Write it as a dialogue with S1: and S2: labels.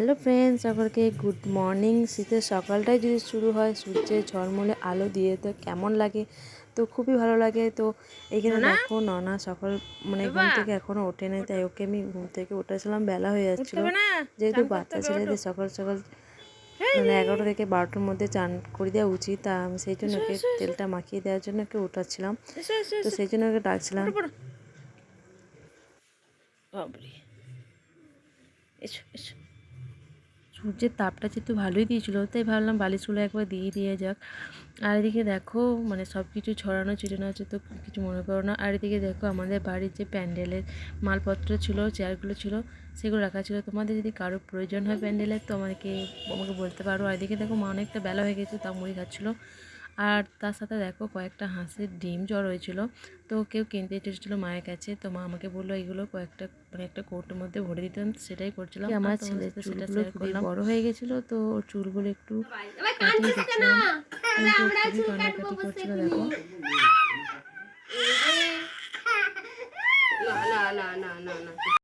S1: Hello friends, সকলকে good morning. শীতের সকালটাই যদি শুরু হয় সূর্যের ঝলমলে আলো দিয়ে, তো কেমন লাগে? তো খুবই ভালো লাগে। তো এইখানে দেখো ননা সকাল ঘুম থেকে এখনও ওঠেনি, তাই ওকে আমি ঘুম থেকে উঠেছিলাম, বেলা হয়ে যাচ্ছিলো। যেহেতু বাচ্চা ছেলেদের সকাল সকাল 11টা থেকে 12টার মধ্যে চান করে দেওয়া উচিত, তা আমি সেই জন্য ওকে তেলটা মাখিয়ে দেওয়ার জন্য ওকে উঠাচ্ছিলাম। তো সেই জন্য ওকে ডাকছিলাম। এসো এসো। সূর্যের তাপটা যেহেতু ভালোই দিয়েছিল, তাই ভাবলাম বালিশগুলো একবার দিয়ে যাক। আর এদিকে দেখো সব কিছু ছড়ানো ছিটানো আছে, তো কিছু মনে করো না। আর এদিকে দেখো আমাদের বাড়ির যে প্যান্ডেলের মালপত্র ছিল, চেয়ারগুলো ছিল, সেগুলো রাখা ছিল। তোমাদের যদি কারো প্রয়োজন হয় প্যান্ডেলের, তো আমাকে বলতে পারো। আর এদিকে দেখো মা অনেকটা বেলা হয়ে গেছে, তা মুড়ি খাচ্ছিলো। আর তার সাথে দেখো কয়েকটা হাঁসের ডিম জ্বর হয়েছিল, তো কেউ কিনতে এসেছিলো মায়ের কাছে। তো মা আমাকে বললো এইগুলো কয়েকটা একটা কৌটোর মধ্যে ভরে দিতাম, সেটাই করছিলাম। আমার ছেলের চুলগুলো খুবই বড় হয়ে গেছিলো, তো ওর চুলগুলো একটু কাটিয়ে দিচ্ছিলাম, কিন্তু খুবই কান্নাকাটি করছিল দেখো।